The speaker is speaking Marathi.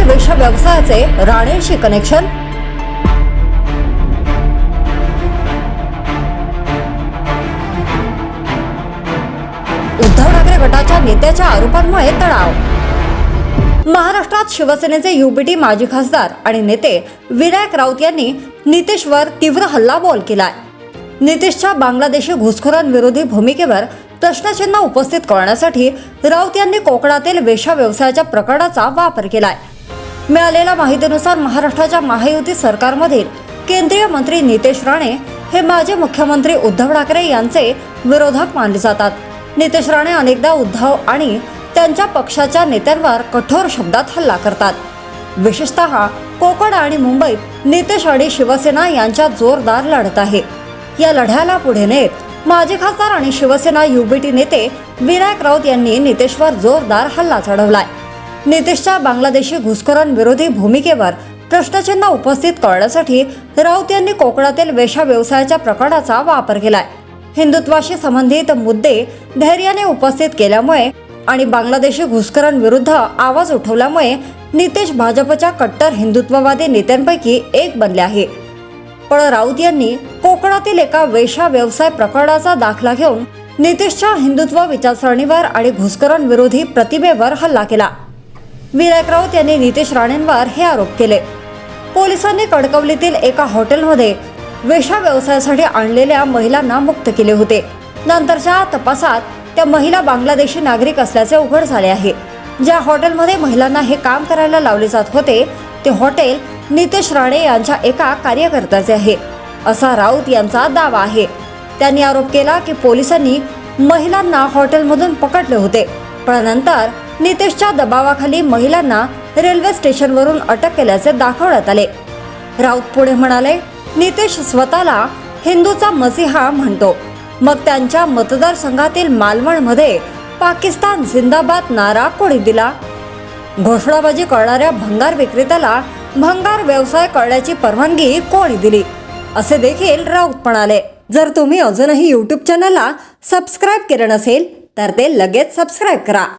वेश्या व्यवसायाचे राणेंशी कनेक्शन? उद्धव ठाकरे गटाच्या नेत्याच्या आरोपांमुळे तणाव. महाराष्ट्रात शिवसेनेचे युबीटी माजी खासदार आणि नेते विनायक राऊत यांनी नितीशवर तीव्र हल्लाबोल केलाय. नितीशच्या बांगलादेशी घुसखोरांविरोधी भूमिकेवर प्रश्नचिन्ह उपस्थित करण्यासाठी राऊत यांनी कोकणातील वेश्या व्यवसायाच्या प्रकरणाचा वापर केलाय. मिळालेल्या माहितीनुसार महाराष्ट्राच्या महायुती सरकारमधील केंद्रीय मंत्री नितेश राणे हे माजी मुख्यमंत्री उद्धव ठाकरे यांचे विरोधक मानले जातात. नितेश राणे अनेकदा उद्धव आणि त्यांच्या पक्षाच्या नेत्यांवर कठोर शब्दात हल्ला करतात. विशेषतः कोकण आणि मुंबईत नितेश आणि शिवसेना यांच्यात जोरदार लढत आहे. या लढ्याला पुढे नेत माजी खासदार आणि शिवसेना युबीटी नेते विनायक राऊत यांनी नितेशवर जोरदार हल्ला चढवलाय. नितेशच्या बांगलादेशी घुसखोरांविरोधी भूमिकेवर प्रश्नचिन्ह उपस्थित करण्यासाठी राऊत यांनी कोकणातील वेश्या व्यवसायाच्या प्रकरणाचा वापर केलाय. हिंदुत्वाशी संबंधित मुद्दे धैर्याने उपस्थित केल्यामुळे आणि बांगलादेशी घुसखोरांविरुद्ध आवाज उठवल्यामुळे नितेश भाजपच्या कट्टर हिंदुत्ववादी नेत्यांपैकी एक बनले आहे. पण राऊत यांनी कोकणातील एका वेश्या व्यवसाय प्रकरणाचा दाखला घेऊन नितेशच्या हिंदुत्व विचारसरणीवर आणि घुसखोरांविरोधी प्रतिमेवर हल्ला केला. विनायक राऊत यांनी नितेश राणेंवर हे आरोप केले. पोलिसांनी कणकवलीतील एका हॉटेलमध्ये वेश्या व्यवसायासाठी आणलेल्या महिलांना मुक्त केले होते. नंतरच्या तपासात त्या महिला बांगलादेशी नागरिक असल्याचे उघड झाले आहे. ज्या हॉटेलमध्ये महिलांना हे काम करायला लावले जात होते ते हॉटेल नितेश राणे यांच्या एका कार्यकर्त्याचे आहे, असा राऊत यांचा दावा आहे. त्यांनी आरोप केला की पोलिसांनी महिलांना हॉटेलमधून पकडले होते, पण नंतर नितेशच्या दबावाखाली महिलांना रेल्वे स्टेशनवरून अटक केल्याचे दाखवण्यात आले. राऊत पुढे म्हणाले, नितेश स्वतःला हिंदूचा मसीहा म्हणतो, मग त्यांच्या मतदारसंघातील मालवणमध्ये पाकिस्तान जिंदाबाद नारा कोणी दिला? घोषणाबाजी करणाऱ्या भंगार विक्रेत्याला भंगार व्यवसाय करण्याची परवानगी कोणी दिली? असे देखील राऊत म्हणाले. जर तुम्ही अजूनही YouTube चॅनलला सबस्क्राईब केले नसेल तर ते लगेच सबस्क्राईब करा.